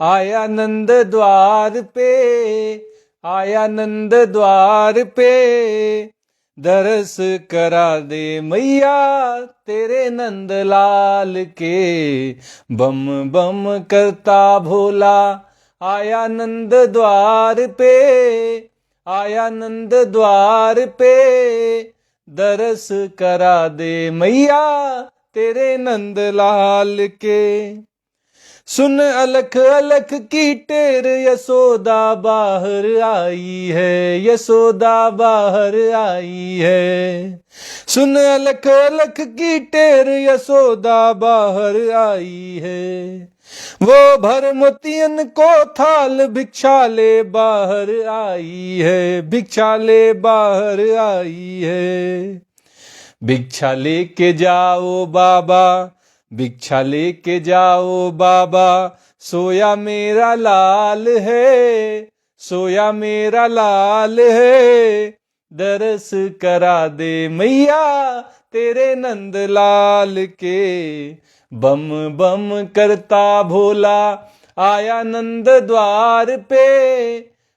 आया नंद द्वार पे, आया नंद द्वार पे, दरस करा दे मैया तेरे नंद लाल के। बम बम करता भोला आया नंद द्वार पे, आया नंद द्वार पे, दरस करा दे मैया तेरे नंद लाल के। सुन अलख अलख की टेर यशोदा बाहर आई है, यशोदा बाहर आई है। सुन अलख अलख की टेर यशोदा बाहर आई है। वो भर मोतियन को थाल भिक्षा ले बाहर आई है, भिक्षा ले बाहर आई है। भिक्षा लेके जाओ बाबा, भिक्षा लेके जाओ बाबा, सोया मेरा लाल है, सोया मेरा लाल है। दरस करा दे मैया तेरे नंद लाल के। बम बम करता भोला आया नंद द्वार पे,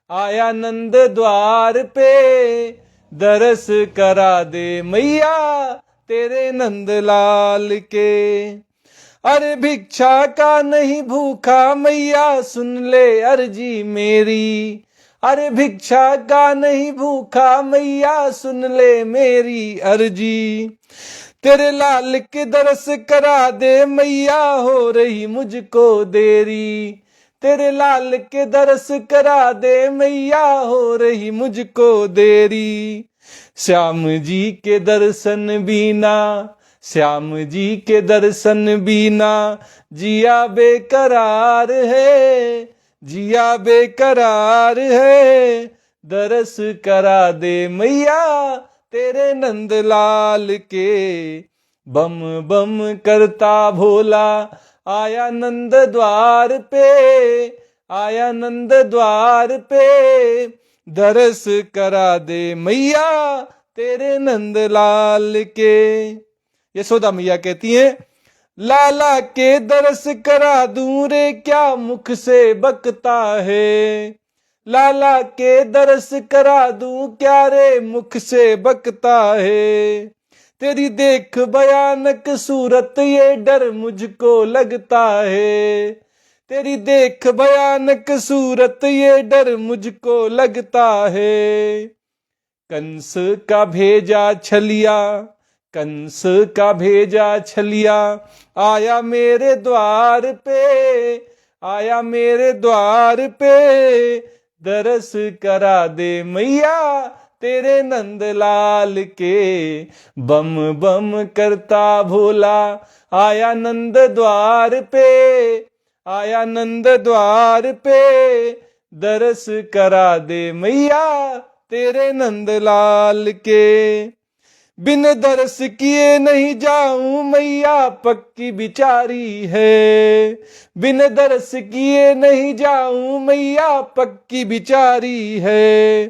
आया नंद द्वार पे, दरस करा दे मैया तेरे नंद लाल के। अरे भिक्षा का नहीं भूखा मैया सुन ले अर्जी मेरी, अरे भिक्षा का नहीं भूखा मैया सुन ले मेरी अर्जी। तेरे लाल के दरस करा दे मैया हो रही मुझको देरी, तेरे लाल के दरस करा दे मैया हो रही मुझको देरी। श्याम जी के दर्शन बिना, श्याम जी के दर्शन बिना जिया बेकरार है, जिया बेकरार है। दरस करा दे मैया तेरे नंद लाल के। बम बम करता भोला आया नंद द्वार पे, आया नंद द्वार पे, दरस करा दे मैया तेरे नंद लाल के। यशोदा मैया कहती है लाला के दरस करा दूं रे क्या मुख से बकता है, लाला के दरस करा दूं क्या रे मुख से बकता है। तेरी देख भयानक सूरत ये डर मुझको लगता है, तेरी देख भयानक सूरत ये डर मुझको लगता है। कंस का भेजा छलिया, कंस का भेजा छलिया आया मेरे द्वार पे, आया मेरे द्वार पे। दरस करा दे मैया तेरे नंद लाल के। बम बम करता भोला आया नंद द्वार पे, आया नंद द्वार पे। दरस करा दे मैया तेरे नंद लाल के। बिन दरस किए नहीं जाऊं मैया पक्की बिचारी है, बिन दरस किए नहीं जाऊं मैया पक्की बिचारी है।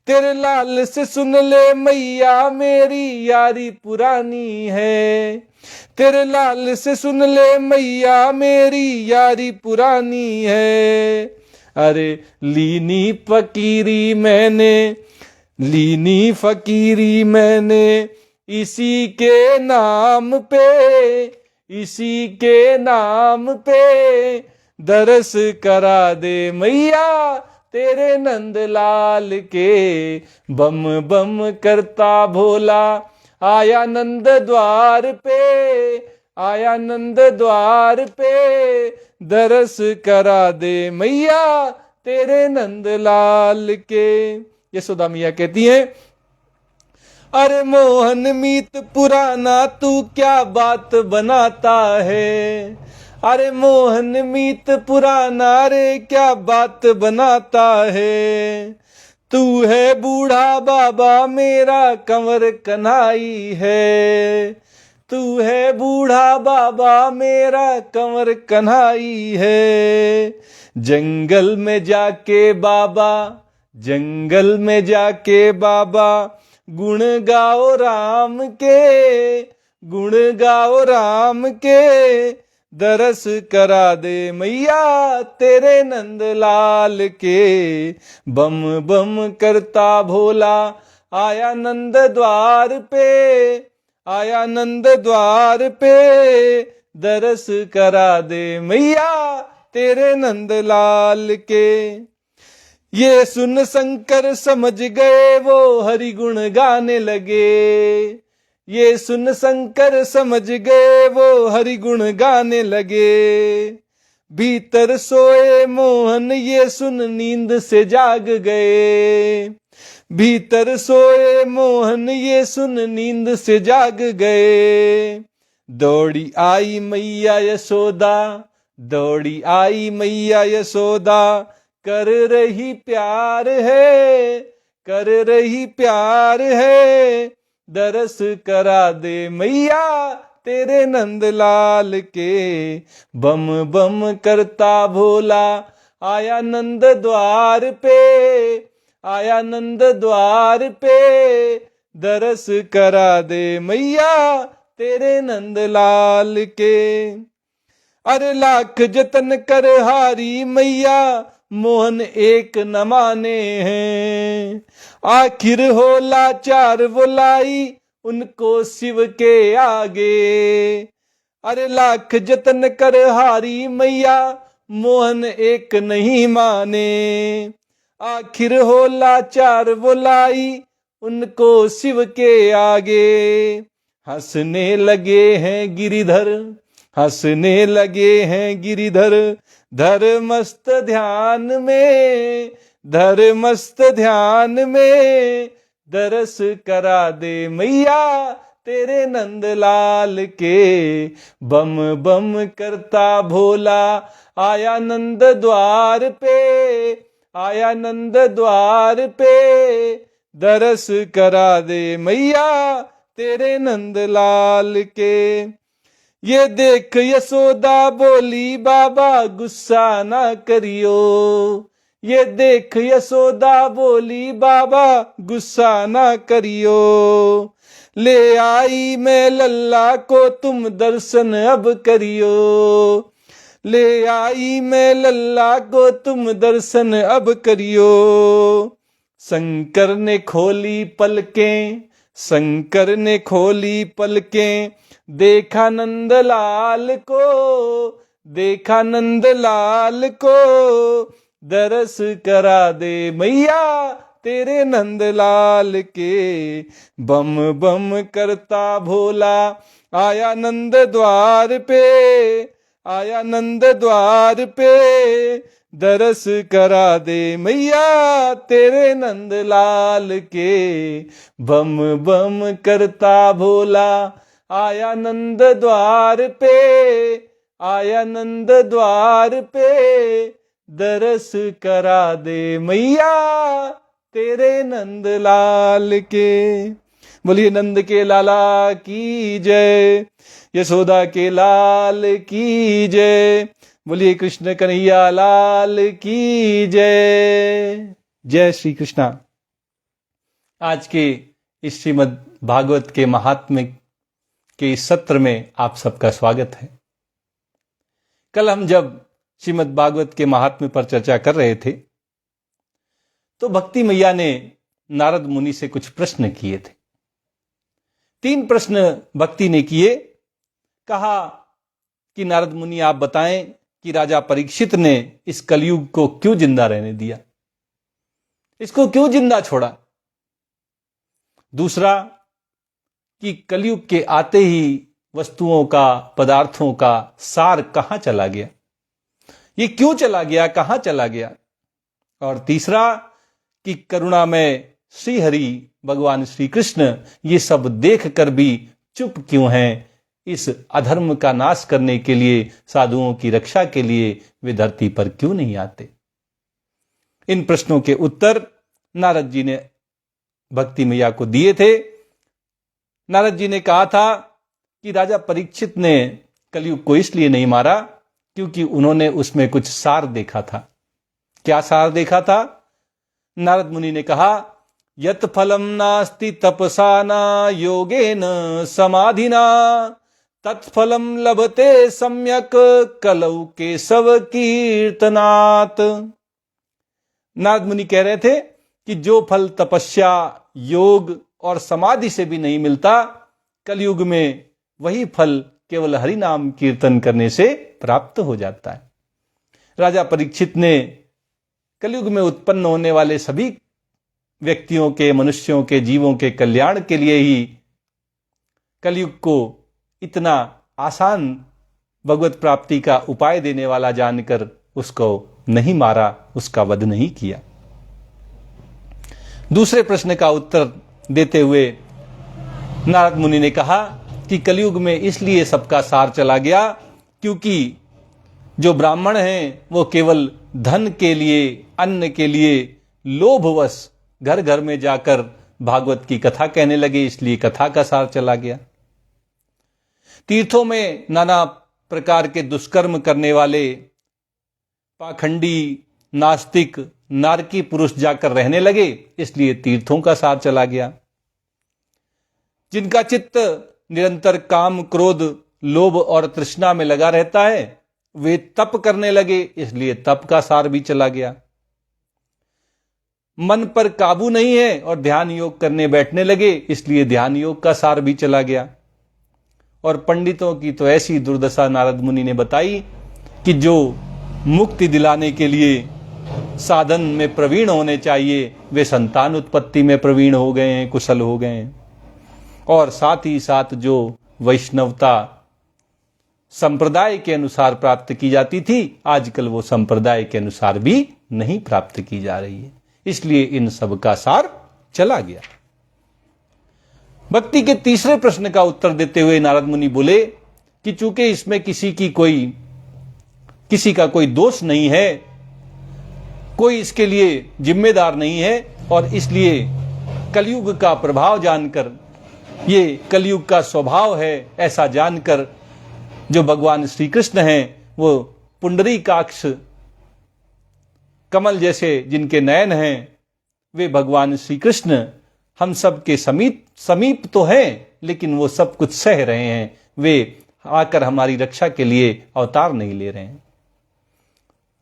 तेरे लाल से सुन ले मैया मेरी यारी पुरानी है, तेरे लाल से सुन ले मैया मेरी यारी पुरानी है। अरे लीनी फकीरी मैंने, लीनी फकीरी मैंने इसी के नाम पे, इसी के नाम पे। दरस करा दे मैया तेरे नंद लाल के। बम बम करता भोला आया नंद द्वार पे, आया नंद द्वार पे। दरस करा दे मैया तेरे नंद लाल के। यशोदा मैया कहती है अरे मोहन मीत पुराना तू क्या बात बनाता है, अरे मोहन मीत पुराना रे क्या बात बनाता है। तू है बूढ़ा बाबा मेरा कंवर कन्हाई है, तू है बूढ़ा बाबा मेरा कंवर कन्हाई है। जंगल में जाके बाबा, जंगल में जाके बाबा गुण गाओ राम के, गुण गाओ राम के। दरस करा दे मैया तेरे नंदलाल के। बम बम करता भोला आया नंद द्वार पे, आया नंद द्वार पे, दरस करा दे मैया तेरे नंदलाल के। ये सुन शंकर समझ गए वो हरि गुण गाने लगे, ये सुन शंकर समझ गए वो हरि गुण गाने लगे। भीतर सोए मोहन ये सुन नींद से जाग गए, भीतर सोए मोहन ये सुन नींद से जाग गए। दौड़ी आई मैया यशोदा, दौड़ी आई मैया यशोदा, कर रही प्यार है, कर रही प्यार है, दरस करा दे मैया तेरे नंदलाल के। बम बम करता भोला आया नंद द्वार पे, आया नंद द्वार पे, दरस करा दे मैया तेरे नंदलाल के। अरे लाख जतन कर हारी मैया मोहन एक न माने हैं, आखिर हो लाचार बुलाई उनको शिव के आगे। अरे लाख जतन कर हारी मैया मोहन एक नहीं माने, आखिर हो लाचार बुलाई उनको शिव के आगे। हंसने लगे हैं गिरिधर, हंसने लगे हैं गिरिधर, धर मस्त ध्यान में, धर मस्त ध्यान में, दरस करा दे मैया तेरे नंदलाल के। बम बम करता भोला आया नंद द्वार पे, आया नंद द्वार पे, दरस करा दे मैया तेरे नंदलाल के। ये देख यशोदा बोली बाबा गुस्सा ना करियो, ये देख यशोदा बोली बाबा गुस्सा ना करियो। ले आई मैं लल्ला को तुम दर्शन अब करियो, ले आई मैं लल्ला को तुम दर्शन अब करियो। शंकर ने खोली पलकें, शंकर ने खोली पलकें, देखा नंदलाल को, देखा नंदलाल को, दरस करा दे मैया तेरे नंदलाल के। बम बम करता भोला आया नंद द्वार पे, आया नंद द्वार पे, दरस करा दे मैया तेरे नंदलाल के। बम बम करता भोला आया नंद द्वार पे, आया नंद द्वार पे, दरस करा दे मैया तेरे नंदलाल के। बोलिए नंद के लाला की जय, यशोदा के लाल की जय, बोलिए कृष्ण कन्हैया लाल की जय। जय श्री कृष्णा। आज के इस श्रीमद् भागवत के महात्म्य के इस सत्र में आप सबका स्वागत है। कल हम जब श्रीमद् भागवत के महात्म्य पर चर्चा कर रहे थे तो भक्ति मैया ने नारद मुनि से कुछ प्रश्न किए थे। 3 प्रश्न भक्ति ने किए। कहा कि नारद मुनि आप बताएं कि राजा परीक्षित ने इस कलयुग को क्यों जिंदा रहने दिया, इसको क्यों जिंदा छोड़ा। दूसरा कि कलयुग के आते ही वस्तुओं का, पदार्थों का सार कहां चला गया, ये क्यों चला गया, कहां चला गया। और तीसरा कि करुणामय श्री हरि भगवान श्री कृष्ण ये सब देख कर भी चुप क्यों हैं, इस अधर्म का नाश करने के लिए, साधुओं की रक्षा के लिए वे धरती पर क्यों नहीं आते। इन प्रश्नों के उत्तर नारद जी ने भक्ति मैया को दिए थे। नारद जी ने कहा था कि राजा परीक्षित ने कलयुग को इसलिए नहीं मारा क्योंकि उन्होंने उसमें कुछ सार देखा था। क्या सार देखा था। नारद मुनि ने कहा यत फलम नास्ति तपसा न योगेन समाधिना तत्फलम लभते सम्यक कलौ केशव कीर्तनात्। नारद मुनि कह रहे थे कि जो फल तपस्या, योग और समाधि से भी नहीं मिलता, कलयुग में वही फल केवल हरि नाम कीर्तन करने से प्राप्त हो जाता है। राजा परीक्षित ने कलयुग में उत्पन्न होने वाले सभी व्यक्तियों के, मनुष्यों के, जीवों के कल्याण के लिए ही कलयुग को इतना आसान भगवत प्राप्ति का उपाय देने वाला जानकर उसको नहीं मारा, उसका वध नहीं किया। दूसरे प्रश्न का उत्तर देते हुए नारद मुनि ने कहा कि कलयुग में इसलिए सबका सार चला गया क्योंकि जो ब्राह्मण हैं वो केवल धन के लिए, अन्न के लिए लोभवश घर घर में जाकर भागवत की कथा कहने लगे, इसलिए कथा का सार चला गया। तीर्थों में नाना प्रकार के दुष्कर्म करने वाले पाखंडी, नास्तिक, नारकी पुरुष जाकर रहने लगे, इसलिए तीर्थों का सार चला गया। जिनका चित्त निरंतर काम, क्रोध, लोभ और तृष्णा में लगा रहता है, वे तप करने लगे, इसलिए तप का सार भी चला गया। मन पर काबू नहीं है और ध्यान योग करने बैठने लगे, इसलिए ध्यान योग का सार भी चला गया। और पंडितों की तो ऐसी दुर्दशा नारद मुनि ने बताई कि जो मुक्ति दिलाने के लिए साधन में प्रवीण होने चाहिए, वे संतान उत्पत्ति में प्रवीण हो गए हैं, कुशल हो गए हैं। और साथ ही साथ जो वैष्णवता संप्रदाय के अनुसार प्राप्त की जाती थी, आजकल वो संप्रदाय के अनुसार भी नहीं प्राप्त की जा रही है, इसलिए इन सब का सार चला गया। भक्ति के तीसरे प्रश्न का उत्तर देते हुए नारद मुनि बोले कि चूंकि इसमें किसी का कोई दोष नहीं है, कोई इसके लिए जिम्मेदार नहीं है, और इसलिए कलयुग का प्रभाव जानकर, ये कलयुग का स्वभाव है ऐसा जानकर, जो भगवान श्री कृष्ण हैं वो पुंडरीकाक्ष कमल जैसे जिनके नयन हैं, वे भगवान श्री कृष्ण हम सब के समीप तो हैं, लेकिन वो सब कुछ सह रहे हैं, वे आकर हमारी रक्षा के लिए अवतार नहीं ले रहे हैं।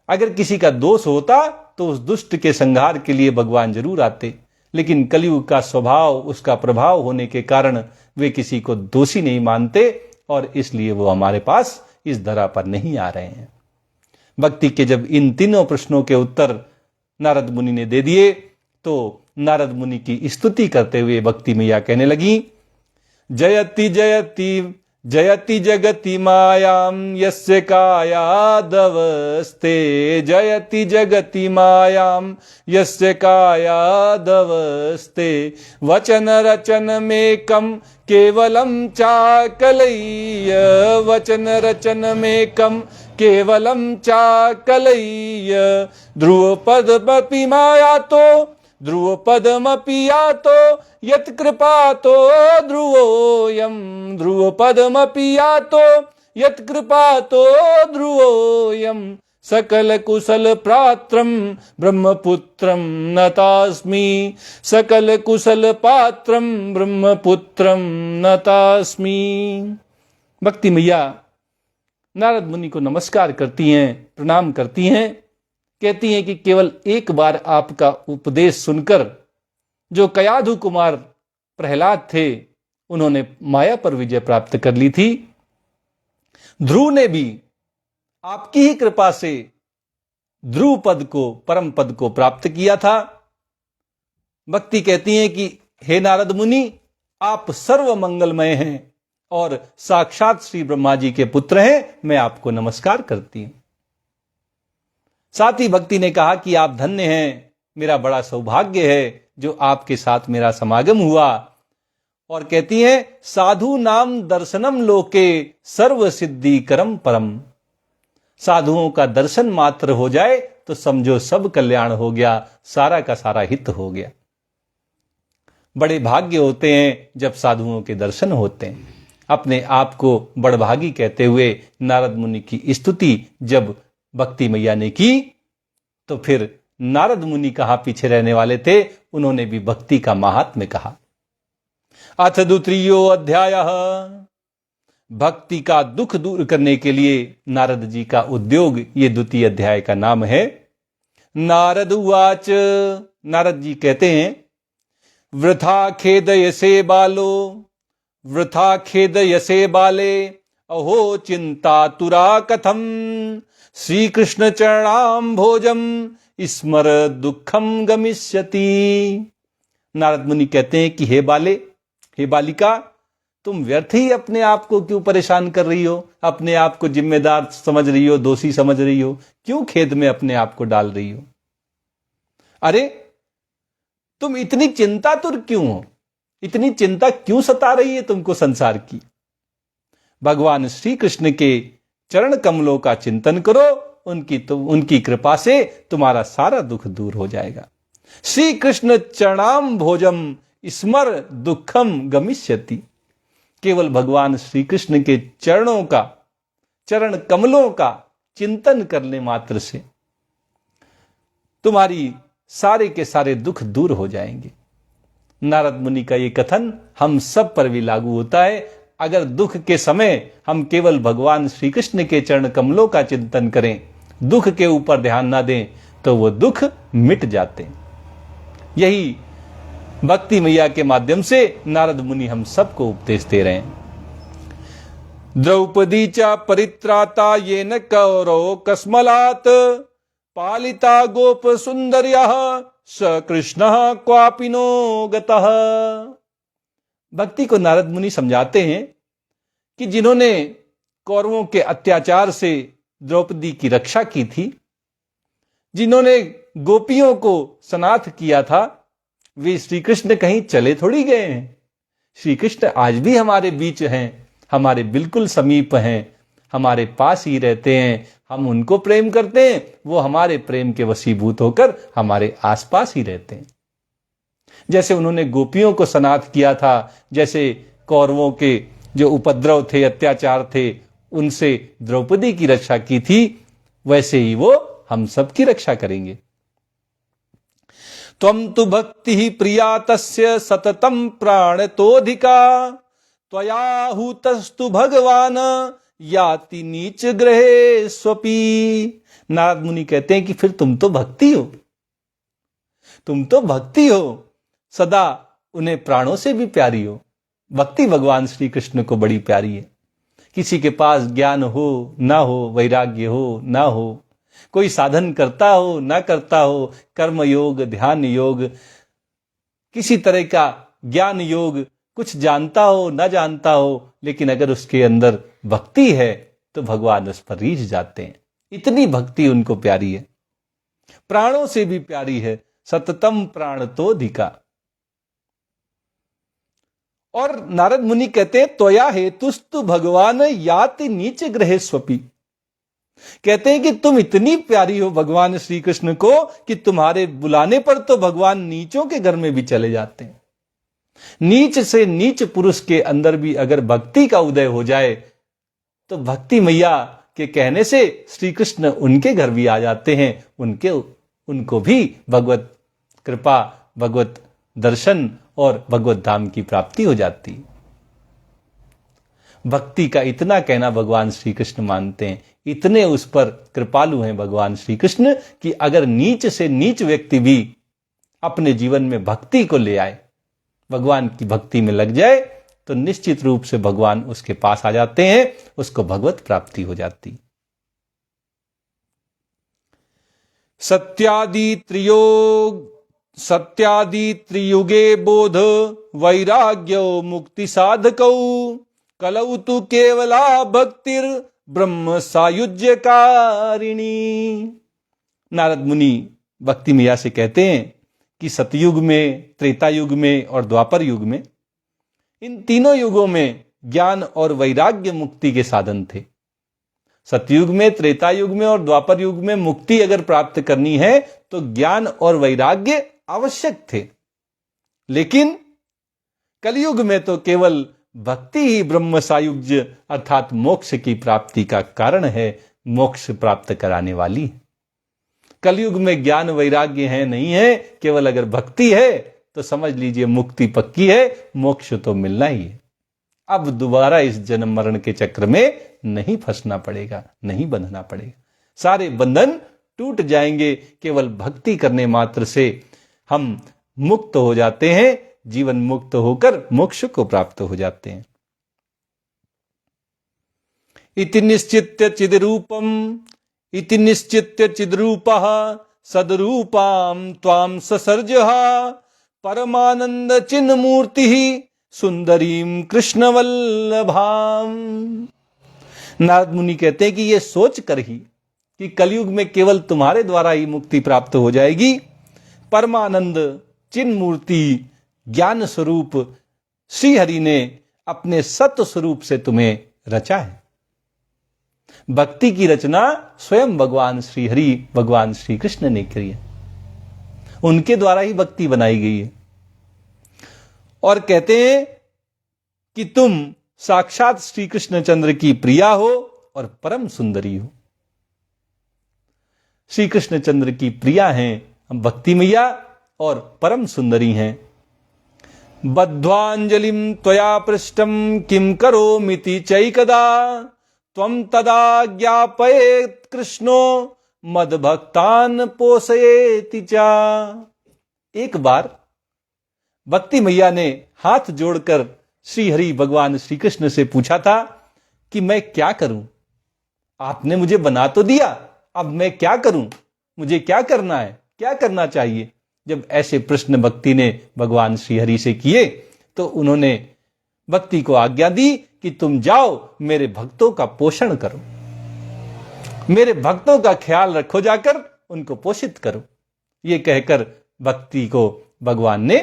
अगर किसी का दोष होता तो उस दुष्ट के संहार के लिए भगवान जरूर आते, लेकिन कलयुग का स्वभाव, उसका प्रभाव होने के कारण वे किसी को दोषी नहीं मानते, और इसलिए वो हमारे पास इस धरा पर नहीं आ रहे हैं। भक्ति के जब इन तीनों प्रश्नों के उत्तर नारद मुनि ने दे दिए, तो नारद मुनि की स्तुति करते हुए भक्ति मैया कहने लगी, जयति जयति जयति जगति मायां यस्य कायादवस्ते, जयति जगति मायां यस्य कायादवस्ते, वचन रचन मेकं केवलं चाकलय्य, वचन रचन मेकं केवलं चाकलय्य, ध्रुवपदमपि मायातो ध्रुवपदमपि यातो यत्कृपातो ध्रुवोऽयं, ध्रुवपदमपि यातो यत्कृपातो ध्रुवोऽयं, सकल कुशल पात्रं ब्रह्मपुत्रं नतास्मि, सकल कुशल पात्रं ब्रह्मपुत्रं नतास्मि। भक्ति मैया नारद मुनि को नमस्कार करती हैं, प्रणाम करती हैं, कहती हैं कि केवल एक बार आपका उपदेश सुनकर जो कयाधु कुमार प्रहलाद थे, उन्होंने माया पर विजय प्राप्त कर ली थी। ध्रुव ने भी आपकी ही कृपा से ध्रुव पद को, परम पद को प्राप्त किया था। भक्ति कहती हैं कि हे नारद मुनि, आप सर्व मंगलमय हैं और साक्षात श्री ब्रह्मा जी के पुत्र हैं, मैं आपको नमस्कार करती हूं। साथ ही भक्ति ने कहा कि आप धन्य हैं, मेरा बड़ा सौभाग्य है जो आपके साथ मेरा समागम हुआ। और कहती हैं, साधु नाम दर्शनम लोके सर्व सिद्धि करम परम, साधुओं का दर्शन मात्र हो जाए तो समझो सब कल्याण हो गया, सारा का सारा हित हो गया। बड़े भाग्य होते हैं जब साधुओं के दर्शन होते हैं। अपने आप को बड़भागी कहते हुए नारद मुनि की स्तुति जब भक्ति मैया ने की, तो फिर नारद मुनि कहाँ पीछे रहने वाले थे, उन्होंने भी भक्ति का महात्म्य कहा। अथ द्वितीयो अध्यायः भक्ति का दुख दूर करने के लिए नारद जी का उद्योग, ये द्वितीय अध्याय का नाम है। नारद उवाच, नारद जी कहते हैं, वृथा खेदयसे बालो, वृथा खेदयसे बाले, अहो चिंतातुरा कथम, श्री कृष्ण चरणाम भोजम स्मर दुखम गमिष्यति। नारद मुनि कहते हैं कि हे बाले, हे बालिका, तुम व्यर्थ ही अपने आप को क्यों परेशान कर रही हो, अपने आप को जिम्मेदार समझ रही हो, दोषी समझ रही हो, क्यों खेद में अपने आप को डाल रही हो? अरे तुम इतनी चिंतातुर क्यों हो? इतनी चिंता क्यों सता रही है तुमको संसार की? भगवान श्री कृष्ण के चरण कमलों का चिंतन करो, उनकी कृपा से तुम्हारा सारा दुख दूर हो जाएगा। श्री कृष्ण चरणाम भोजम स्मर दुखम गमिष्यति। केवल भगवान श्री कृष्ण के चरणों का, चरण कमलों का चिंतन करने मात्र से तुम्हारी सारे के सारे दुख दूर हो जाएंगे। नारद मुनि का ये कथन हम सब पर भी लागू होता है। अगर दुख के समय हम केवल भगवान श्री कृष्ण के चरण कमलों का चिंतन करें, दुख के ऊपर ध्यान ना दें, तो वो दुख मिट जाते हैं। यही भक्ति मैया के माध्यम से नारद मुनि हम सबको उपदेश दे रहे हैं। द्रौपदी च परित्राता येन कौरव कस्मलात, पालिता गोप सुंदर्यः स कृष्णः क्वापिनो गतः। भक्ति को नारद मुनि समझाते हैं कि जिन्होंने कौरवों के अत्याचार से द्रौपदी की रक्षा की थी, जिन्होंने गोपियों को सनाथ किया था, वे श्री कृष्ण कहीं चले थोड़ी गए हैं। श्री कृष्ण आज भी हमारे बीच हैं, हमारे बिल्कुल समीप हैं, हमारे पास ही रहते हैं। हम उनको प्रेम करते हैं, वो हमारे प्रेम के वशीभूत होकर हमारे आसपास ही रहते हैं। जैसे उन्होंने गोपियों को सनाथ किया था, जैसे कौरवों के जो उपद्रव थे, अत्याचार थे, उनसे द्रौपदी की रक्षा की थी, वैसे ही वो हम सब की रक्षा करेंगे। त्वं तु भक्ति ही प्रिया तस्य सततम प्राणतोधिका, त्वया हूतस्तु भगवान याति नीच ग्रहे स्वपी। नारद मुनि कहते हैं कि फिर तुम तो भक्ति हो, तुम तो भक्ति हो, सदा उन्हें प्राणों से भी प्यारी हो। भक्ति भगवान श्री कृष्ण को बड़ी प्यारी है। किसी के पास ज्ञान हो ना हो, वैराग्य हो ना हो, कोई साधन करता हो ना करता हो, कर्म योग, ध्यान योग, किसी तरह का ज्ञान योग, कुछ जानता हो ना जानता हो, लेकिन अगर उसके अंदर भक्ति है तो भगवान उस पर रीझ जाते हैं। इतनी भक्ति उनको प्यारी है, प्राणों से भी प्यारी है। सततम प्राणतोधिका। और नारद मुनि कहते हैं, त्वया हेतुस्तु भगवान याति नीच ग्रहे स्वपी। कहते हैं कि तुम इतनी प्यारी हो भगवान श्री कृष्ण को कि तुम्हारे बुलाने पर तो भगवान नीचों के घर में भी चले जाते हैं। नीच से नीच पुरुष के अंदर भी अगर भक्ति का उदय हो जाए तो भक्ति मैया के कहने से श्री कृष्ण उनके घर भी आ जाते हैं, उनको भी भगवत कृपा, भगवत दर्शन और भगवत धाम की प्राप्ति हो जाती। भक्ति का इतना कहना भगवान श्री कृष्ण मानते हैं, इतने उस पर कृपालु हैं भगवान श्री कृष्ण कि अगर नीच से नीच व्यक्ति भी अपने जीवन में भक्ति को ले आए, भगवान की भक्ति में लग जाए, तो निश्चित रूप से भगवान उसके पास आ जाते हैं, उसको भगवत प्राप्ति हो जाती। सत्यादि त्रियुगे बोध वैराग्यो मुक्ति साधकौ, कलौ तु केवला भक्तिर ब्रह्म सायुज्य कारिणी। नारद मुनि भक्ति मैया से कहते हैं कि सतयुग में, त्रेता युग में और द्वापर युग में, इन तीनों युगों में ज्ञान और वैराग्य मुक्ति के साधन थे। सतयुग में, त्रेता युग में और द्वापर युग में मुक्ति अगर प्राप्त करनी है तो ज्ञान और वैराग्य आवश्यक थे, लेकिन कलयुग में तो केवल भक्ति ही ब्रह्म सायुज्य अर्थात मोक्ष की प्राप्ति का कारण है, मोक्ष प्राप्त कराने वाली। कलयुग में ज्ञान वैराग्य है नहीं है, केवल अगर भक्ति है तो समझ लीजिए मुक्ति पक्की है, मोक्ष तो मिलना ही है। अब दोबारा इस जन्म मरण के चक्र में नहीं फंसना पड़ेगा, नहीं बंधना पड़ेगा। सारे बंधन टूट जाएंगे। केवल भक्ति करने मात्र से हम मुक्त हो जाते हैं, जीवन मुक्त होकर मोक्ष को प्राप्त हो जाते हैं। इति निश्चित्य चिद्रूपम, इति निश्चित्य चिद्रूपः सद्रूपां त्वां ससर्जः परमानंद चिन्ह मूर्ति सुंदरीम कृष्ण वल्लभाम। नारद मुनि कहते हैं कि ये सोच कर ही कि कलयुग में केवल तुम्हारे द्वारा ही मुक्ति प्राप्त हो जाएगी, परमानंद चिन्ह मूर्ति ज्ञान स्वरूप श्री हरि ने अपने सत्य स्वरूप से तुम्हें रचा है। भक्ति की रचना स्वयं भगवान श्री हरि, भगवान श्री कृष्ण ने की है, उनके द्वारा ही भक्ति बनाई गई है। और कहते हैं कि तुम साक्षात श्री कृष्णचंद्र की प्रिया हो और परम सुंदरी हो। श्री कृष्णचंद्र की प्रिया हैं हम भक्ति मैया और परम सुंदरी हैं। बद्ध्वांजलिम त्वया पृष्ठम किम करोमिति चैकदा त्वं तदा ज्ञापयेत् कृष्णो मद्भक्तान् पोषयेति चा। एक बार भक्ति मैया ने हाथ जोड़कर श्री हरि भगवान श्री कृष्ण से पूछा था कि मैं क्या करूं, आपने मुझे बना तो दिया, अब मैं क्या करूं, मुझे क्या करना है, क्या करना चाहिए। जब ऐसे प्रश्न भक्ति ने भगवान श्री हरि से किए तो उन्होंने भक्ति को आज्ञा दी कि तुम जाओ मेरे भक्तों का पोषण करो, मेरे भक्तों का ख्याल रखो, जाकर उनको पोषित करो। ये कहकर भक्ति को भगवान ने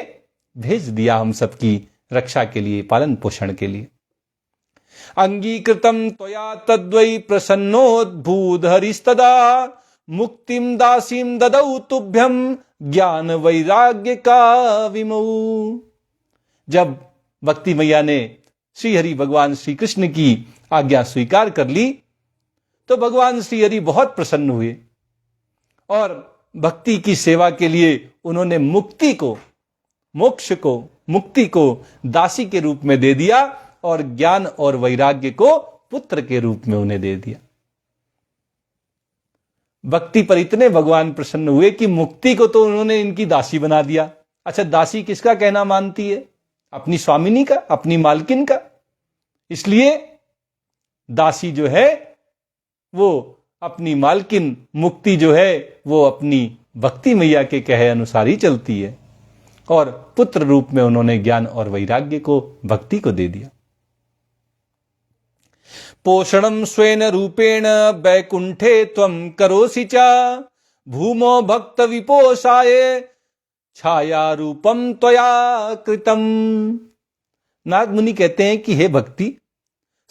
भेज दिया हम सबकी रक्षा के लिए, पालन पोषण के लिए। अंगीकृतम त्वया तद्वै प्रसन्नोद्भूत हरिस्तदा मुक्तिम दासीम ददौ तुभ्यम ज्ञान वैराग्य का विमऊ। जब भक्ति मैया ने श्री हरि भगवान श्री कृष्ण की आज्ञा स्वीकार कर ली तो भगवान श्री हरि बहुत प्रसन्न हुए और भक्ति की सेवा के लिए उन्होंने मुक्ति को, मोक्ष को, मुक्ति को दासी के रूप में दे दिया और ज्ञान और वैराग्य को पुत्र के रूप में उन्हें दे दिया। भक्ति पर इतने भगवान प्रसन्न हुए कि मुक्ति को तो उन्होंने इनकी दासी बना दिया। अच्छा, दासी किसका कहना मानती है? अपनी स्वामिनी का, अपनी मालकिन का। इसलिए दासी जो है वो अपनी मालकिन, मुक्ति जो है वो अपनी भक्ति मैया के कहे अनुसार ही चलती है और पुत्र रूप में उन्होंने ज्ञान और वैराग्य को, भक्ति को दे दिया। पोषणम स्वेन रूपेण बैकुंठे त्वं करोसि च भूमो भक्त विपोषाय छाया रूपम त्वया कृतम। नारद मुनि कहते हैं कि हे भक्ति,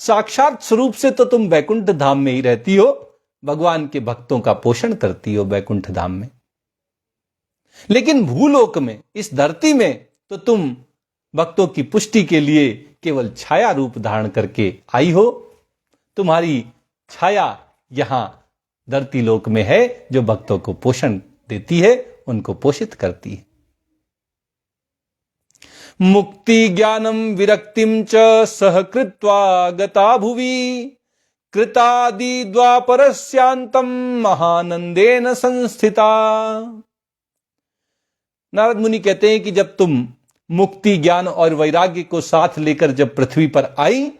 साक्षात स्वरूप से तो तुम बैकुंठ धाम में ही रहती हो, भगवान के भक्तों का पोषण करती हो बैकुंठ धाम में, लेकिन भूलोक में, इस धरती में तो तुम भक्तों की पुष्टि के लिए केवल छाया रूप धारण करके आई हो। तुम्हारी छाया यहां धरती लोक में है जो भक्तों को पोषण देती है, उनको पोषित करती है। मुक्ति ज्ञानम विरक्तिम च सहकृत्वा गता भुवि कृतादि द्वापरस्यांतम महानंदेन संस्थिता। नारद मुनि कहते हैं कि जब तुम मुक्ति, ज्ञान और वैराग्य को साथ लेकर जब पृथ्वी पर आई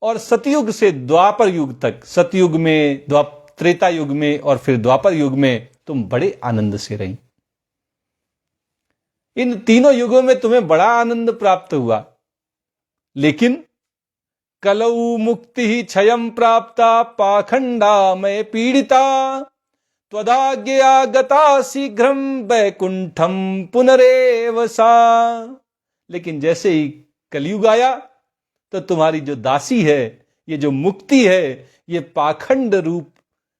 और सतयुग से द्वापर युग तक, सतयुग में, त्रेता युग में और फिर द्वापर युग में तुम बड़े आनंद से रही। इन तीनों युगों में तुम्हें बड़ा आनंद प्राप्त हुआ, लेकिन कलौ मुक्ति ही क्षयं प्राप्ता पाखंडामय पीड़िता त्वदाज्ञया गता शीघ्रम वैकुंठम पुनरेव सा। लेकिन जैसे ही कलयुग आया तो तुम्हारी जो दासी है, ये जो मुक्ति है, ये पाखंड रूप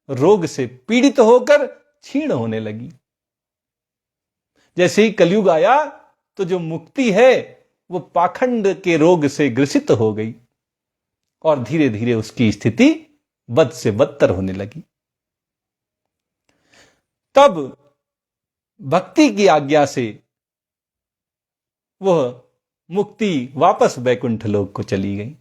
रोग से पीड़ित होकर क्षीण होने लगी। जैसे ही कलयुग आया तो जो मुक्ति है वो पाखंड के रोग से ग्रसित हो गई और धीरे धीरे उसकी स्थिति बद से बदतर होने लगी। तब भक्ति की आज्ञा से वह मुक्ति वापस वैकुंठ लोक को चली गई।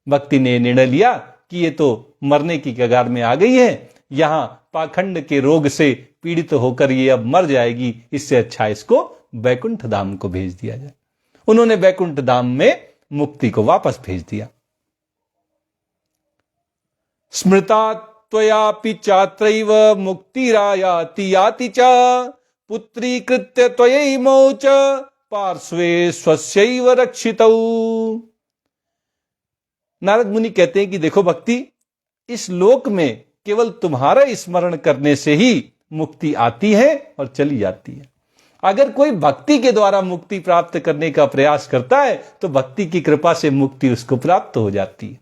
भक्ति ने निर्णय लिया कि ये तो मरने की कगार में आ गई है, यहां पाखंड के रोग से पीड़ित होकर ये अब मर जाएगी, इससे अच्छा इसको वैकुंठ धाम को भेज दिया जाए। उन्होंने वैकुंठ धाम में मुक्ति को वापस भेज दिया। स्मृता त्वयापि चात्रैव मुक्तिरायाति याति च पुत्रीकृत्य त्वयैमौ च पार्श्वे स्वस्यैव रक्षितौ। नारद मुनि कहते हैं कि देखो भक्ति, इस लोक में केवल तुम्हारा स्मरण करने से ही मुक्ति आती है और चली जाती है। अगर कोई भक्ति के द्वारा मुक्ति प्राप्त करने का प्रयास करता है तो भक्ति की कृपा से मुक्ति उसको प्राप्त हो जाती है,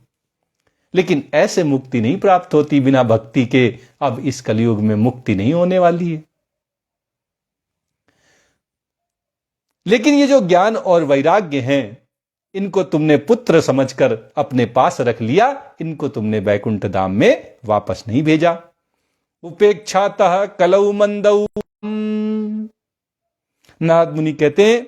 लेकिन ऐसे मुक्ति नहीं प्राप्त होती बिना भक्ति के। अब इस कलयुग में मुक्ति नहीं होने वाली है। लेकिन ये जो ज्ञान और वैराग्य हैं, इनको तुमने पुत्र समझकर अपने पास रख लिया, इनको तुमने वैकुंठ धाम में वापस नहीं भेजा। उपेक्षातः कलौ मंदौ। नारद मुनि कहते हैं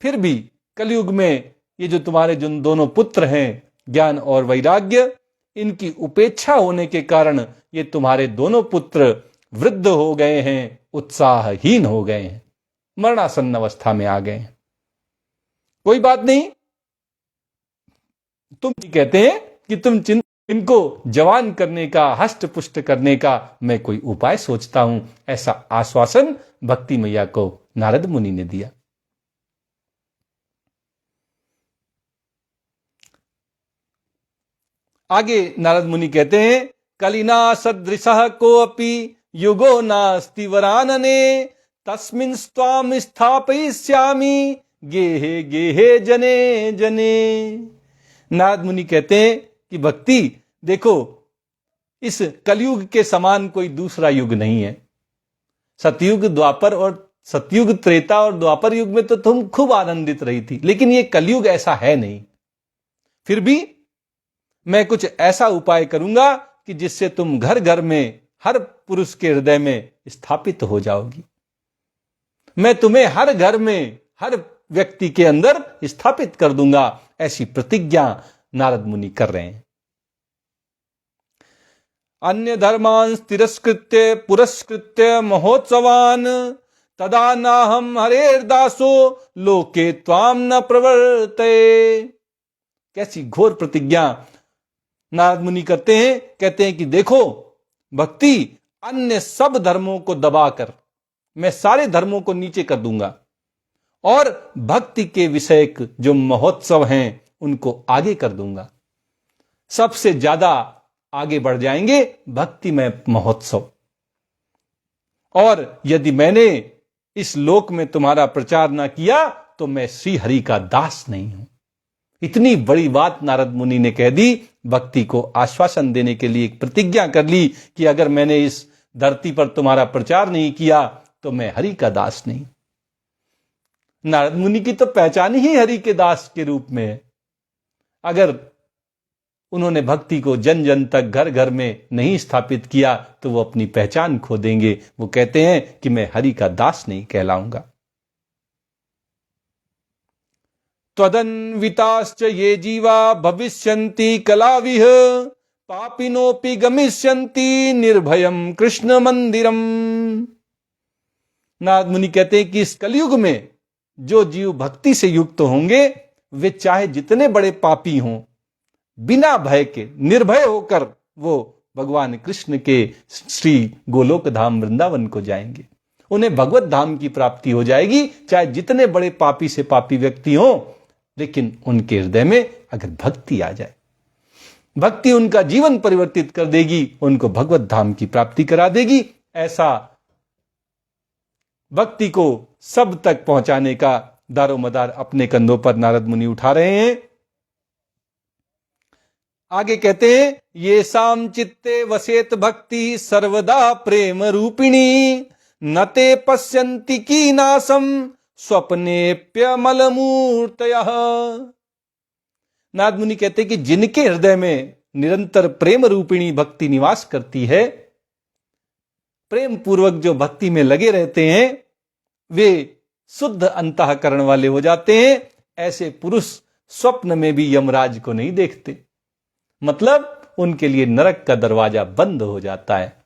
फिर भी कलयुग में ये जो तुम्हारे जो दोनों पुत्र हैं, ज्ञान और वैराग्य, इनकी उपेक्षा होने के कारण ये तुम्हारे दोनों पुत्र वृद्ध हो गए हैं, उत्साहहीन हो गए हैं, मरणासन्न अवस्था में आ गए हैं। कोई बात नहीं, तुम कहते हैं कि तुम इनको जवान करने का, हष्ट पुष्ट करने का मैं कोई उपाय सोचता हूं। ऐसा आश्वासन भक्ति मैया को नारद मुनि ने दिया। आगे नारद मुनि कहते हैं कलिना सदृशः कोऽपि युगो नास्ति वरानने तस्मिन् स्वाम स्थापयिष्यामि गेहे गेहे जने जने। नारद मुनि कहते हैं कि भक्ति देखो, इस कलयुग के समान कोई दूसरा युग नहीं है। सतयुग, द्वापर और सतयुग, त्रेता और द्वापर युग में तो तुम खूब आनंदित रही थी, लेकिन ये कलयुग ऐसा है नहीं। फिर भी मैं कुछ ऐसा उपाय करूंगा कि जिससे तुम घर घर में, हर पुरुष के हृदय में स्थापित हो जाओगी। मैं तुम्हें हर घर में, हर व्यक्ति के अंदर स्थापित कर दूंगा। ऐसी प्रतिज्ञा नारद मुनि कर रहे हैं। अन्य धर्मान् तिरस्कृत्य पुरस्कृत्य महोत्सवान् तदा नाहं हरेर्दासो लोके त्वाम न प्रवर्ते। कैसी घोर प्रतिज्ञा नारद मुनि करते हैं। कहते हैं कि देखो भक्ति, अन्य सब धर्मों को दबाकर मैं सारे धर्मों को नीचे कर दूंगा और भक्ति के विषयक जो महोत्सव हैं उनको आगे कर दूंगा। सबसे ज्यादा आगे बढ़ जाएंगे भक्तिमय महोत्सव। और यदि मैंने इस लोक में तुम्हारा प्रचार ना किया तो मैं श्री हरि का दास नहीं हूं। इतनी बड़ी बात नारद मुनि ने कह दी। भक्ति को आश्वासन देने के लिए एक प्रतिज्ञा कर ली कि अगर मैंने इस धरती पर तुम्हारा प्रचार नहीं किया तो मैं हरि का दास नहीं। नारद मुनि की तो पहचान ही हरि के दास के रूप में है। अगर उन्होंने भक्ति को जन जन तक, घर घर में नहीं स्थापित किया तो वो अपनी पहचान खो देंगे। वो कहते हैं कि मैं हरि का दास नहीं कहलाऊंगा। त्वदन्विताश्च ये जीवा भविष्यन्ति कलाविह पापिनोपि गमिष्यन्ति निर्भयं कृष्ण मंदिरम। नारद मुनि कहते हैं कि इस कलयुग में जो जीव भक्ति से युक्त होंगे वे चाहे जितने बड़े पापी हों, बिना भय के, निर्भय होकर वो भगवान कृष्ण के श्री गोलोक धाम वृंदावन को जाएंगे। उन्हें भगवत धाम की प्राप्ति हो जाएगी, चाहे जितने बड़े पापी से पापी व्यक्ति हों, लेकिन उनके हृदय में अगर भक्ति आ जाए, भक्ति उनका जीवन परिवर्तित कर देगी, उनको भगवत धाम की प्राप्ति करा देगी। ऐसा भक्ति को सब तक पहुंचाने का दारोमदार अपने कंधों पर नारद मुनि उठा रहे हैं। आगे कहते हैं ये साम चित्ते वसेत भक्ति सर्वदा प्रेम रूपिणी न ते पश्यन्ति की नासम स्वप्नेप्यमल मूर्तयः। नारद मुनि कहते हैं कि जिनके हृदय में निरंतर प्रेम रूपिणी भक्ति निवास करती है, प्रेम पूर्वक जो भक्ति में लगे रहते हैं, वे शुद्ध अंतःकरण वाले हो जाते हैं। ऐसे पुरुष स्वप्न में भी यमराज को नहीं देखते, मतलब उनके लिए नरक का दरवाजा बंद हो जाता है।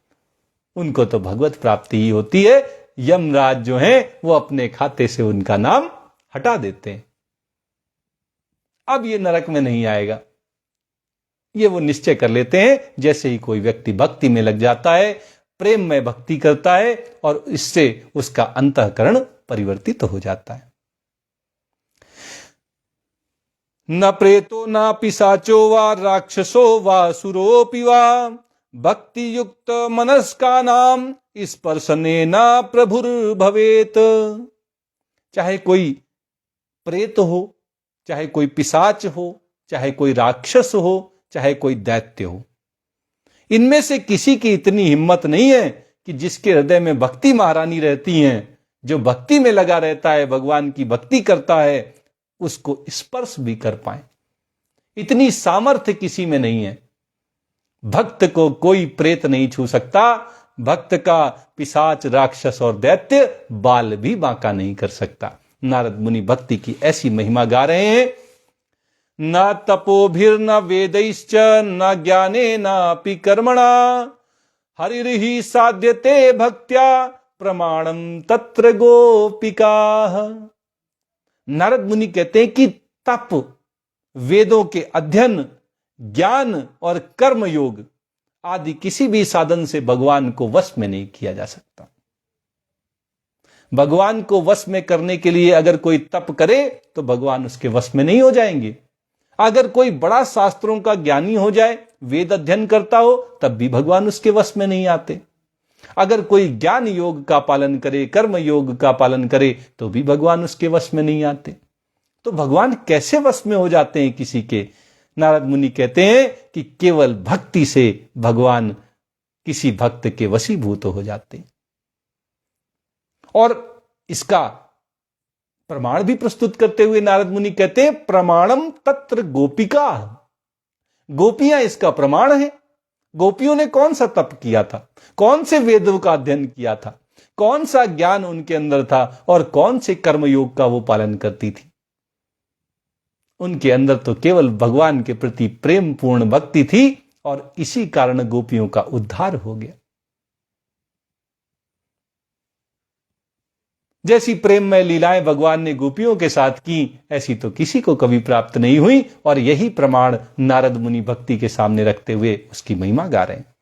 उनको तो भगवत प्राप्ति ही होती है। यमराज जो हैं वो अपने खाते से उनका नाम हटा देते हैं। अब ये नरक में नहीं आएगा, ये वो निश्चय कर लेते हैं। जैसे ही कोई व्यक्ति भक्ति में लग जाता है, प्रेम में भक्ति करता है, और इससे उसका अंतःकरण परिवर्तित हो जाता है। न प्रेतो न पिशाचो वा राक्षसो वा सुरोपि वा भक्ति युक्त मनस्का नाम स्पर्शनेन प्रभुर्भवेत। चाहे कोई प्रेत हो, चाहे कोई पिशाच हो, चाहे कोई राक्षस हो, चाहे कोई दैत्य हो, इनमें से किसी की इतनी हिम्मत नहीं है कि जिसके हृदय में भक्ति महारानी रहती हैं, जो भक्ति में लगा रहता है, भगवान की भक्ति करता है, उसको स्पर्श भी कर पाए। इतनी सामर्थ्य किसी में नहीं है। भक्त को कोई प्रेत नहीं छू सकता, भक्त का पिशाच, राक्षस और दैत्य बाल भी बांका नहीं कर सकता। नारद मुनि भक्ति की ऐसी महिमा गा रहे हैं। न तपोभिर्न वेदैश्च न ज्ञाने नापि कर्मणा हरिर्हि साध्यते भक्त्या प्रमाणम तत्र गोपिकाः। नारद मुनि कहते हैं कि तप, वेदों के अध्ययन, ज्ञान और कर्म योग आदि किसी भी साधन से भगवान को वश में नहीं किया जा सकता। भगवान को वश में करने के लिए अगर कोई तप करे तो भगवान उसके वश में नहीं हो जाएंगे। अगर कोई बड़ा शास्त्रों का ज्ञानी हो जाए, वेद अध्ययन करता हो, तब भी भगवान उसके वश में नहीं आते। अगर कोई ज्ञान योग का पालन करे, कर्म योग का पालन करे, तो भी भगवान उसके वश में नहीं आते। तो भगवान कैसे वश में हो जाते हैं किसी के? नारद मुनि कहते हैं कि केवल भक्ति से भगवान किसी भक्त के वशीभूत हो जाते हैं। और इसका प्रमाण भी प्रस्तुत करते हुए नारद मुनि कहते हैं, प्रमाणम तत्र गोपिका। गोपियां इसका प्रमाण है। गोपियों ने कौन सा तप किया था, कौन से वेदों का अध्ययन किया था, कौन सा ज्ञान उनके अंदर था, और कौन से कर्मयोग का वो पालन करती थी? उनके अंदर तो केवल भगवान के प्रति प्रेम पूर्ण भक्ति थी, और इसी कारण गोपियों का उद्धार हो गया। जैसी प्रेममय लीलाएं भगवान ने गोपियों के साथ की, ऐसी तो किसी को कभी प्राप्त नहीं हुई। और यही प्रमाण नारद मुनि भक्ति के सामने रखते हुए उसकी महिमा गा रहे हैं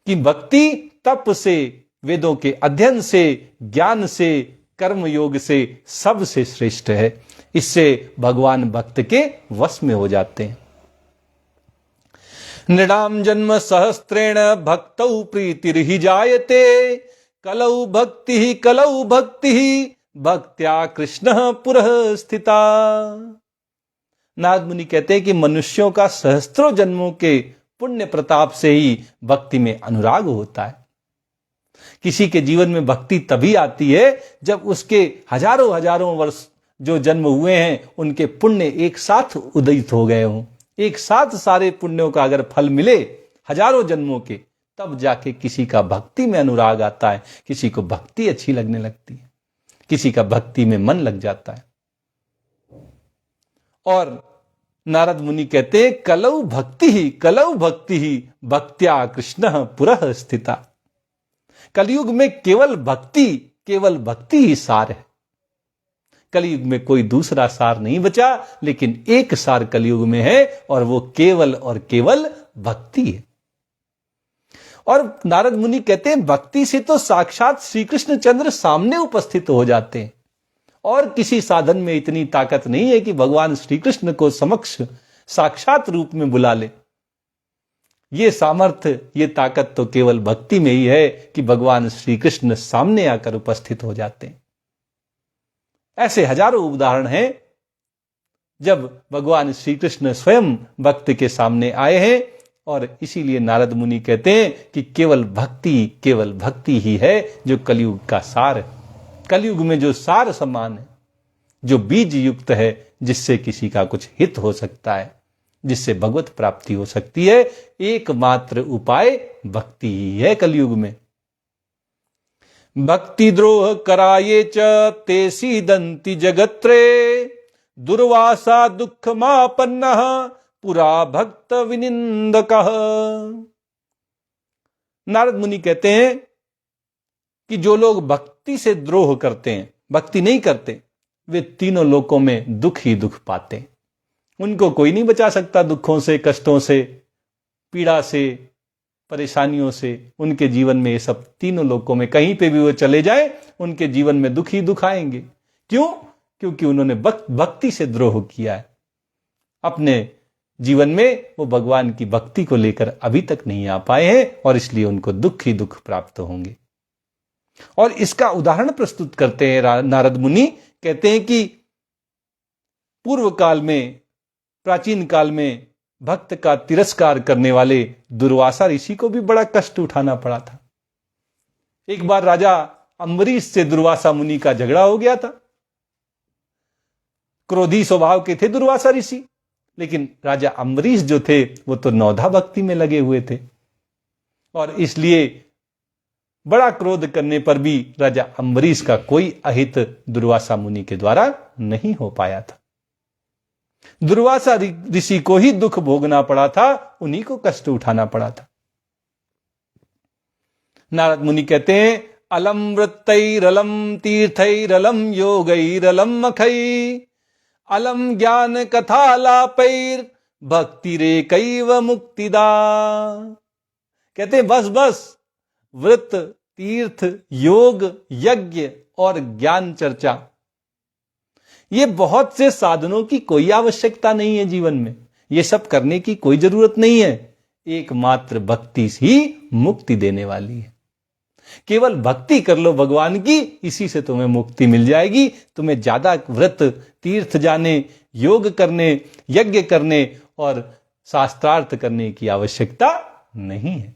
कि भक्ति तप से, वेदों के अध्ययन से, ज्ञान से, कर्म योग से सबसे श्रेष्ठ है। इससे भगवान भक्त के वश में हो जाते हैं। नृणाम जन्म सहस्त्रेण भक्तौ प्रीतिर्हि जायते कलौ भक्ति भक्त्या कृष्ण पुरः स्थिता। नारद मुनि कहते हैं कि मनुष्यों का सहस्त्रों जन्मों के पुण्य प्रताप से ही भक्ति में अनुराग होता है। किसी के जीवन में भक्ति तभी आती है जब उसके हजारों हजारों वर्ष जो जन्म हुए हैं उनके पुण्य एक साथ उदित हो गए हों। एक साथ सारे पुण्यों का अगर फल मिले हजारों जन्मों के, तब जाके किसी का भक्ति में अनुराग आता है, किसी को भक्ति अच्छी लगने लगती है, किसी का भक्ति में मन लग जाता है। और नारद मुनि कहते हैं कलौ भक्ति ही भक्त्या कृष्ण पुरः स्थिता। कलयुग में केवल भक्ति ही सार है। कलयुग में कोई दूसरा सार नहीं बचा, लेकिन एक सार कलयुग में है, और वो केवल और केवल भक्ति है। और नारद मुनि कहते हैं भक्ति से तो साक्षात श्री कृष्ण चंद्र सामने उपस्थित हो जाते हैं, और किसी साधन में इतनी ताकत नहीं है कि भगवान श्री कृष्ण को समक्ष साक्षात रूप में बुला ले। ये सामर्थ्य, ये ताकत तो केवल भक्ति में ही है कि भगवान श्री कृष्ण सामने आकर उपस्थित हो जाते हैं। ऐसे हजारों उदाहरण हैं जब भगवान श्री कृष्ण स्वयं भक्त के सामने आए हैं। और इसीलिए नारद मुनि कहते हैं कि केवल भक्ति ही है जो कलयुग का सार है। कलयुग में जो सार समान है, जो बीज युक्त है, जिससे किसी का कुछ हित हो सकता है, जिससे भगवत प्राप्ति हो सकती है, एकमात्र उपाय भक्ति ही है कलयुग में। भक्ति द्रोह कराये च ते सीदंति जगत्रे दुर्वासा दुःखमापन्नः पुरा भक्त विनिंदकः। नारद मुनि कहते हैं कि जो लोग भक्ति से द्रोह करते हैं, भक्ति नहीं करते, वे तीनों लोकों में दुख ही दुख पाते हैं। उनको कोई नहीं बचा सकता दुखों से, कष्टों से, पीड़ा से, परेशानियों से। उनके जीवन में ये सब तीनों लोकों में कहीं पे भी वो चले जाएं, उनके जीवन में दुख ही दुख आएंगे। क्यों? क्योंकि उन्होंने भक्ति से द्रोह किया है। अपने जीवन में वो भगवान की भक्ति को लेकर अभी तक नहीं आ पाए हैं और इसलिए उनको दुख ही दुख प्राप्त होंगे। और इसका उदाहरण प्रस्तुत करते हैं नारद मुनि। कहते हैं कि पूर्व काल में, प्राचीन काल में भक्त का तिरस्कार करने वाले दुर्वासा ऋषि को भी बड़ा कष्ट उठाना पड़ा था। एक बार राजा अम्बरीश से दुर्वासा मुनि का झगड़ा हो गया था। क्रोधी स्वभाव के थे दुर्वासा ऋषि, लेकिन राजा अम्बरीश जो थे वो तो नौधा भक्ति में लगे हुए थे और इसलिए बड़ा क्रोध करने पर भी राजा अम्बरीश का कोई अहित दुर्वासा मुनि के द्वारा नहीं हो पाया था। दुर्वासा ऋषि को ही दुख भोगना पड़ा था, उन्हीं को कष्ट उठाना पड़ा था। नारद मुनि कहते हैं, अलम वृत्तैरलम तीर्थैरलम योगैरलम मखै अलम ज्ञान कथालापैर भक्तिरेकैव मुक्तिदा। कहते हैं बस बस व्रत, तीर्थ, योग, यज्ञ और ज्ञान चर्चा, ये बहुत से साधनों की कोई आवश्यकता नहीं है जीवन में। ये सब करने की कोई जरूरत नहीं है। एकमात्र भक्ति ही मुक्ति देने वाली है। केवल भक्ति कर लो भगवान की, इसी से तुम्हें मुक्ति मिल जाएगी। तुम्हें ज्यादा व्रत, तीर्थ जाने, योग करने, यज्ञ करने और शास्त्रार्थ करने की आवश्यकता नहीं है।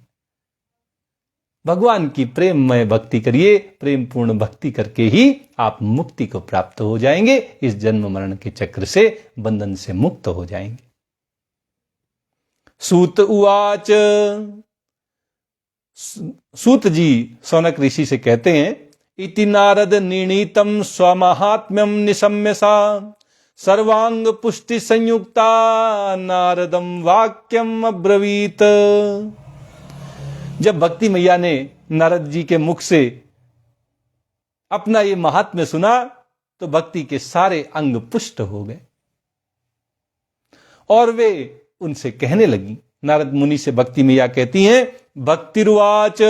भगवान की प्रेममय भक्ति करिए। प्रेम पूर्ण भक्ति करके ही आप मुक्ति को प्राप्त हो जाएंगे। इस जन्म मरण के चक्र से, बंधन से मुक्त हो जाएंगे। सूत उवाच, सूत जी सौनक ऋषि से कहते हैं, इति नारद निर्णीतम स्वमाहात्म्यम निशम्य सा सर्वांग पुष्टि संयुक्ता नारदम वाक्यम अब्रवीत। जब भक्ति मैया ने नारद जी के मुख से अपना ये महात्म्य सुना तो भक्ति के सारे अंग पुष्ट हो गए और वे उनसे कहने लगी। नारद मुनि से भक्ति मैया कहती हैं, भक्तिरुवाच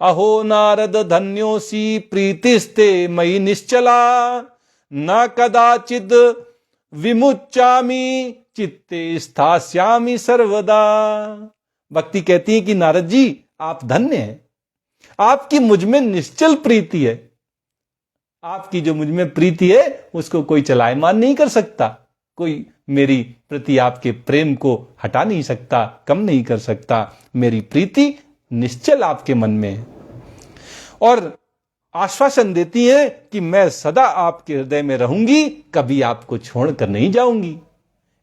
अहो नारद धन्योसी प्रीतिस्ते मयि निश्चला न कदाचिद विमुच्चामि चित्ते स्थास्यामि सर्वदा। भक्ति कहती है कि नारद जी आप धन्य हैं, आपकी मुझ में निश्चल प्रीति है। आपकी जो मुझ में प्रीति है उसको कोई चलायमान नहीं कर सकता। कोई मेरी प्रति आपके प्रेम को हटा नहीं सकता, कम नहीं कर सकता। मेरी प्रीति निश्चल आपके मन में है और आश्वासन देती है कि मैं सदा आपके हृदय में रहूंगी, कभी आपको छोड़कर नहीं जाऊंगी।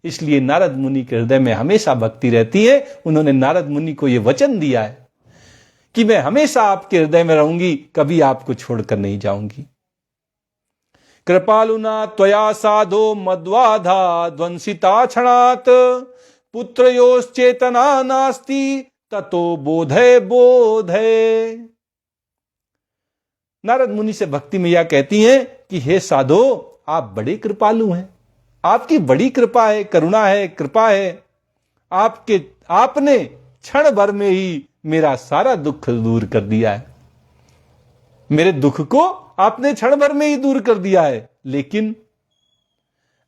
इसलिए नारद मुनि के हृदय में हमेशा भक्ति रहती है। उन्होंने नारद मुनि को यह वचन दिया है कि मैं हमेशा आपके हृदय में रहूंगी, कभी आपको छोड़कर नहीं जाऊंगी। कृपालुना त्वया साधो मद्वाधा ध्वंसिता क्षणात् पुत्रयोश्चेतना नास्ति ततो बोधय बोधय। नारद मुनि से भक्ति मैया कहती हैं कि हे साधो, आप बड़े कृपालु हैं, आपकी बड़ी कृपा है, करुणा है, कृपा है। आपने क्षण भर में ही मेरा सारा दुख दूर कर दिया है। मेरे दुख को आपने क्षण भर में ही दूर कर दिया है, लेकिन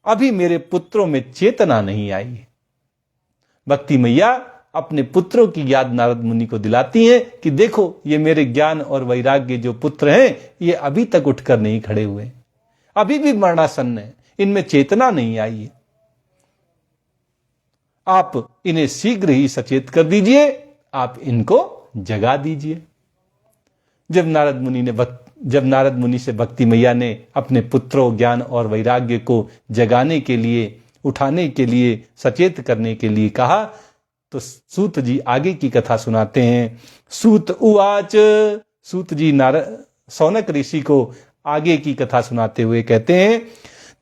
अभी मेरे पुत्रों में चेतना नहीं आई है। भक्ति मैया अपने पुत्रों की याद नारद मुनि को दिलाती हैं कि देखो, ये मेरे ज्ञान और वैराग्य जो पुत्र हैं, ये अभी तक उठकर नहीं खड़े हुए, अभी भी मरणासन्न है, इनमें चेतना नहीं आई है। आप इन्हें शीघ्र ही सचेत कर दीजिए, आप इनको जगा दीजिए। जब नारद मुनि से भक्ति मैया ने अपने पुत्रों, ज्ञान और वैराग्य को जगाने के लिए, उठाने के लिए, सचेत करने के लिए कहा, तो सूत जी आगे की कथा सुनाते हैं। सूत उवाच, सूत जी सौनक ऋषि को आगे की कथा सुनाते हुए कहते हैं,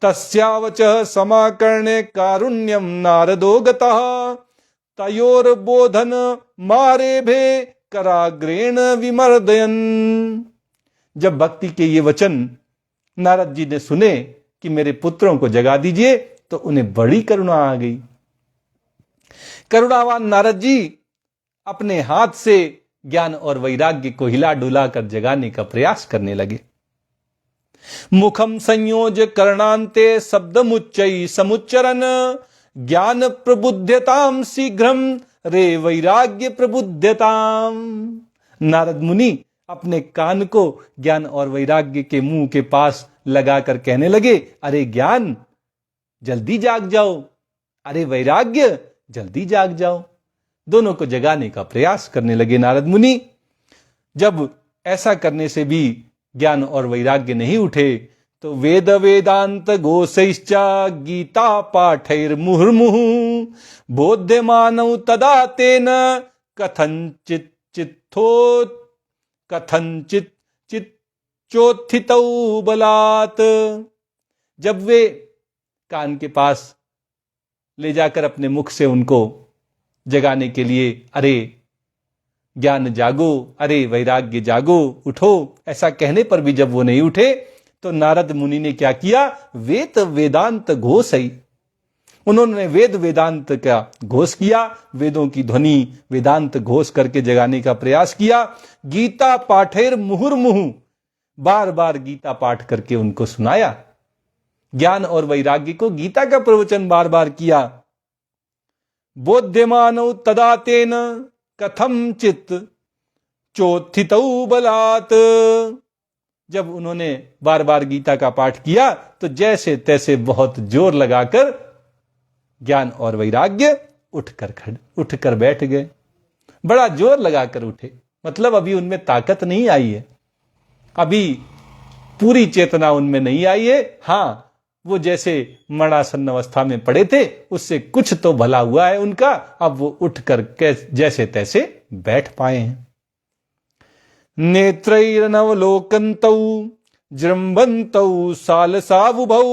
तस्यावचः समाकर्णे कारुण्यम नारदो गतः तयोर्बोधन मारेभे कराग्रेण विमर्दयन्। जब भक्ति के ये वचन नारद जी ने सुने कि मेरे पुत्रों को जगा दीजिए, तो उन्हें बड़ी करुणा आ गई। करुणावान नारद जी अपने हाथ से ज्ञान और वैराग्य को हिला डुला कर जगाने का प्रयास करने लगे। मुखम संयोज कर्णांते शब्दमुच्चै समुच्चरन ज्ञान प्रबुध्यताम शीघ्रम रे वैराग्य प्रबुध्यताम। नारद मुनि अपने कान को ज्ञान और वैराग्य के मुंह के पास लगाकर कहने लगे, अरे ज्ञान जल्दी जाग जाओ, अरे वैराग्य जल्दी जाग जाओ। दोनों को जगाने का प्रयास करने लगे नारद मुनि। जब ऐसा करने से भी ज्ञान और वैराग्य नहीं उठे, तो वेद वेदांत घोषैश्चा गीता पाठैर मुहुर्मुहु बोध्यमानौ तदा तेन कथंचित चित्तोत्थितौ बलात्। जब वे कान के पास ले जाकर अपने मुख से उनको जगाने के लिए, अरे ज्ञान जागो, अरे वैराग्य जागो, उठो, ऐसा कहने पर भी जब वो नहीं उठे, तो नारद मुनि ने क्या किया, वेद वेदांत घोषई, उन्होंने वेद वेदांत का घोष किया, वेदों की ध्वनि वेदांत घोष करके जगाने का प्रयास किया। गीता पाठेर मुहुर्मुहु, बार बार गीता पाठ करके उनको सुनाया। ज्ञान और वैराग्य को गीता का प्रवचन बार बार किया। बोध्यमानौ तदा तेन कथंचित् चोत्थितौ बलात्। जब उन्होंने बार बार गीता का पाठ किया, तो जैसे तैसे बहुत जोर लगाकर ज्ञान और वैराग्य उठकर बैठ गए। बड़ा जोर लगाकर उठे, मतलब अभी उनमें ताकत नहीं आई है, अभी पूरी चेतना उनमें नहीं आई है। हां, वो जैसे मरणासन्न अवस्था में पड़े थे, उससे कुछ तो भला हुआ है उनका, अब वो उठकर जैसे तैसे बैठ पाए हैं। नेत्रैरनवलोकन्तौ जृंभन्तौ सालसावुभौ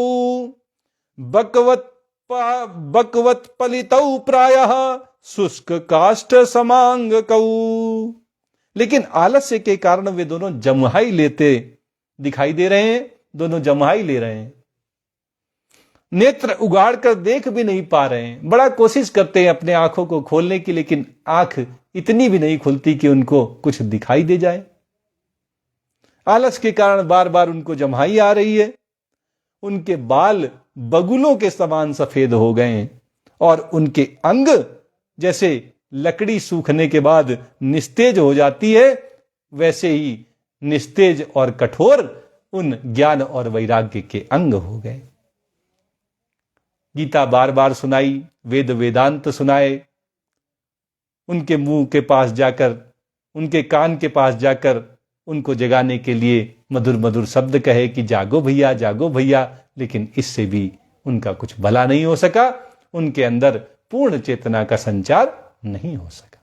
बकवत पलितौ प्रायः शुष्क काष्ठ समांगकौ। लेकिन आलस्य के कारण वे दोनों जम्हाई लेते दिखाई दे रहे हैं, दोनों जम्हाई ले रहे हैं। नेत्र उगाड़ कर देख भी नहीं पा रहे हैं, बड़ा कोशिश करते हैं अपने आंखों को खोलने की, लेकिन आंख इतनी भी नहीं खुलती कि उनको कुछ दिखाई दे जाए। आलस के कारण बार बार उनको जम्हाई आ रही है। उनके बाल बगुलों के समान सफेद हो गए हैं और उनके अंग जैसे लकड़ी सूखने के बाद निस्तेज हो जाती है, वैसे ही निस्तेज और कठोर उन ज्ञान और वैराग्य के अंग हो गए। गीता बार बार सुनाई, वेद वेदांत सुनाए, उनके मुंह के पास जाकर, उनके कान के पास जाकर उनको जगाने के लिए मधुर मधुर शब्द कहे कि जागो भैया, जागो भैया, लेकिन इससे भी उनका कुछ भला नहीं हो सका, उनके अंदर पूर्ण चेतना का संचार नहीं हो सका।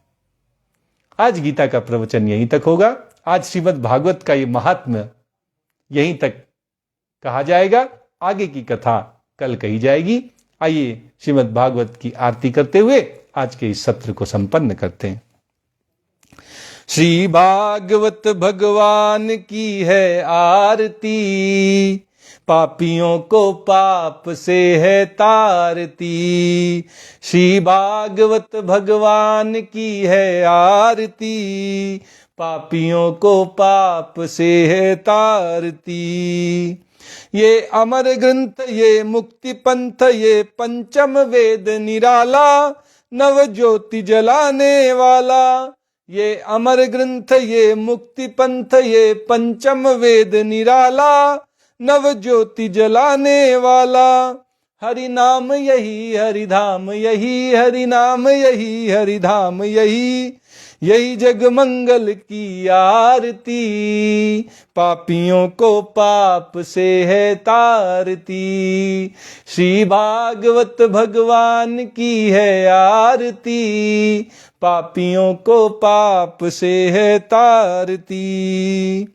आज गीता का प्रवचन यहीं तक होगा। आज श्रीमद् भागवत का ये महात्म्य यहीं तक कहा जाएगा, आगे की कथा कल कही जाएगी। आइए श्रीमद् भागवत की आरती करते हुए आज के इस सत्र को संपन्न करते हैं। श्री भागवत भगवान की है आरती, पापियों को पाप से है तारती। श्री भागवत भगवान की है आरती, पापियों को पाप से है तारती। ये अमर ग्रंथ, ये मुक्ति पंथ, ये पंचम वेद निराला, नव ज्योति जलाने वाला। ये अमर ग्रंथ, ये मुक्ति पंथ, ये पंचम वेद निराला, नव ज्योति जलाने वाला। हरि नाम यही हरिधाम यही, हरि नाम यही हरिधाम यही, यही जग मंगल की आरती, पापियों को पाप से है तारती। श्री भागवत भगवान की है आरती, पापियों को पाप से है तारती।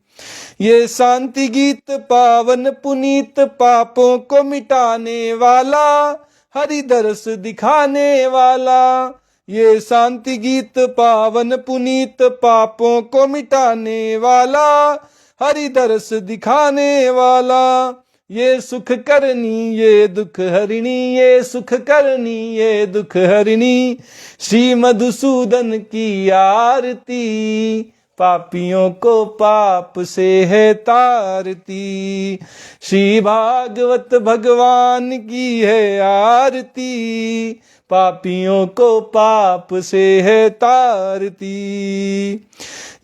ये शांति गीत पावन पुनीत पापों को मिटाने वाला, हरि दर्श दिखाने वाला। ये शांति गीत पावन पुनीत पापों को मिटाने वाला, हरि दर्श दिखाने वाला। ये सुख करनी ये दुख हरिणी, ये सुख करनी ये दुख हरिणी, श्री मधुसूदन की आरती, पापियों को पाप से है तारती। श्री भागवत भगवान की है आरती, पापियों को पाप से है तारती।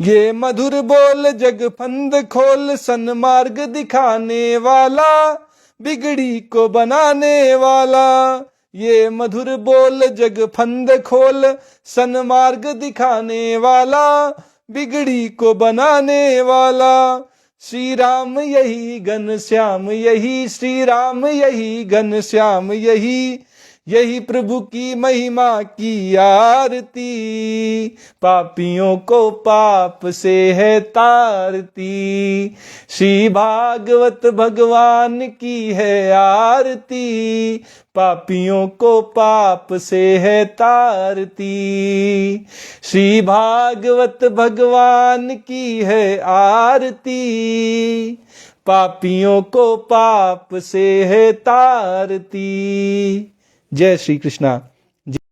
ये मधुर बोल जग फंद खोल, सन्मार्ग दिखाने वाला, बिगड़ी को बनाने वाला। ये मधुर बोल जग फंद खोल, सन्मार्ग दिखाने वाला, बिगड़ी को बनाने वाला। श्री राम यही घनश्याम यही, श्री राम यही घनश्याम यही, यही प्रभु की महिमा की आरती, पापियों को पाप से है तारती। श्री भागवत भगवान की है आरती, पापियों को पाप से है तारती। श्री भागवत भगवान की है आरती, पापियों को पाप से है तारती। जय श्री कृष्णा।